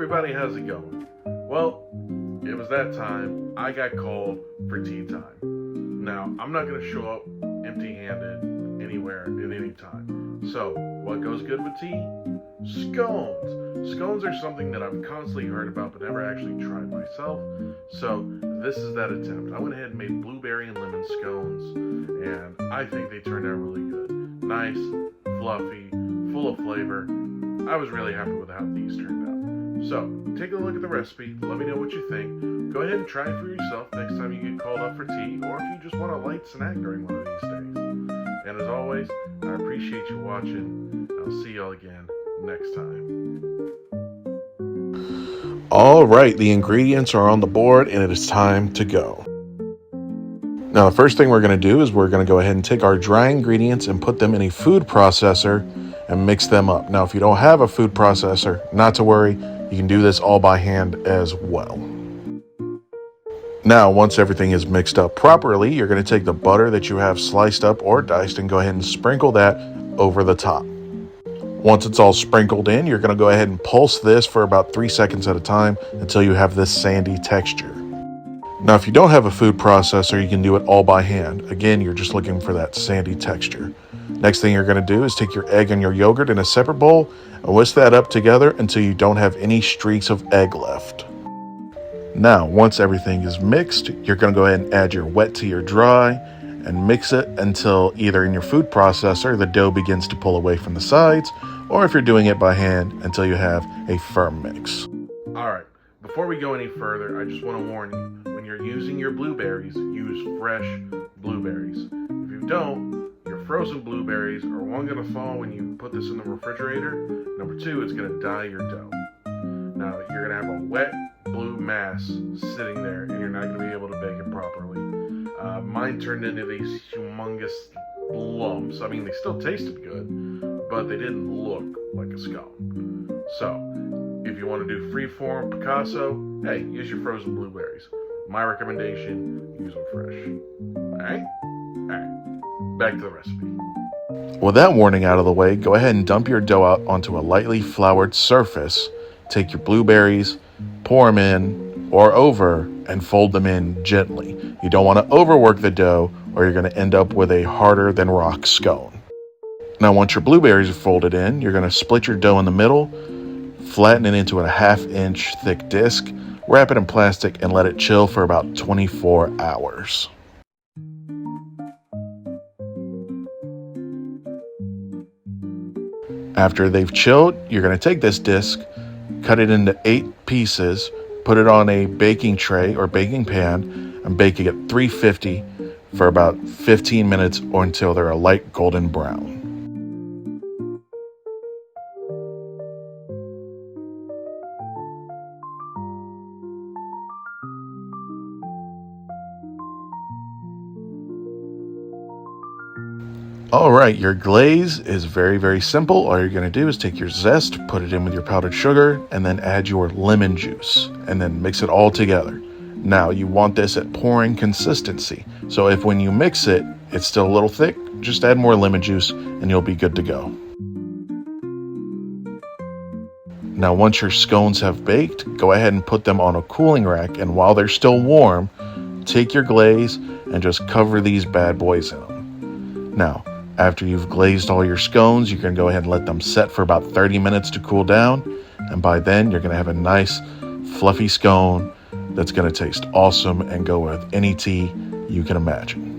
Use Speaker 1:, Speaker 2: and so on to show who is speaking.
Speaker 1: everybody, how's it going? Well, it was that time I got called for tea time. Now, I'm not going to show up empty-handed anywhere at any time. So, what goes good with tea? Scones. Scones are something that I've constantly heard about but never actually tried myself. So, this is that attempt. I went ahead and made blueberry and lemon scones, and I think they turned out really good. Nice, fluffy, full of flavor. I was really happy with how these turned out. So, take a look at the recipe, let me know what you think. Go ahead and try it for yourself next time you get called up for tea, or if you just want a light snack during one of these days. And as always, I appreciate you watching. I'll see y'all again next time.
Speaker 2: All right, the ingredients are on the board and it is time to go. Now, the first thing we're going to do is we're going to go ahead and take our dry ingredients and put them in a food processor and mix them up. Now, if you don't have a food processor, not to worry, you can do this all by hand as well. Now, once everything is mixed up properly, you're going to take the butter that you have sliced up or diced and go ahead and sprinkle that over the top. Once it's all sprinkled in, you're going to go ahead and pulse this for about 3 seconds at a time until you have this sandy texture. Now, if you don't have a food processor, you can do it all by hand. Again, you're just looking for that sandy texture. Next thing you're going to do is take your egg and your yogurt in a separate bowl and whisk that up together until you don't have any streaks of egg left. Now, once everything is mixed, you're going to go ahead and add your wet to your dry and mix it until either in your food processor the dough begins to pull away from the sides, or if you're doing it by hand, until you have a firm mix.
Speaker 1: Alright, before we go any further, I just want to warn you, when you're using your blueberries, use fresh blueberries. If you don't, your frozen blueberries are one, going to fall when you put this in the refrigerator. Number two, it's going to dye your dough. Now, you're going to have a wet blue mass sitting there and you're not going to be able to bake it properly. Mine turned into these humongous lumps. I mean, they still tasted good, but they didn't look like a scone. So, if you want to do freeform Picasso, hey, use your frozen blueberries. My recommendation, use them fresh. Alright? Alright. Back to the recipe.
Speaker 2: With that warning out of the way, go ahead and dump your dough out onto a lightly floured surface. Take your blueberries, pour them in or over, and fold them in gently. You don't want to overwork the dough or you're going to end up with a harder than rock scone. Now, once your blueberries are folded in, you're going to split your dough in the middle, flatten it into a 1/2 inch thick disc, wrap it in plastic, and let it chill for about 24 hours. After they've chilled, you're going to take this disc, cut it into 8 pieces, put it on a baking tray or baking pan, and bake it at 350 for about 15 minutes or until they're a light golden brown. Alright, your glaze is very, very simple. All you're going to do is take your zest, put it in with your powdered sugar, and then add your lemon juice, and then mix it all together. Now, you want this at pouring consistency. So if when you mix it, it's still a little thick, just add more lemon juice and you'll be good to go. Now, once your scones have baked, go ahead and put them on a cooling rack, and while they're still warm, take your glaze and just cover these bad boys in them. Now, after you've glazed all your scones, you can go ahead and let them set for about 30 minutes to cool down. And by then, you're going to have a nice, fluffy scone that's going to taste awesome and go with any tea you can imagine.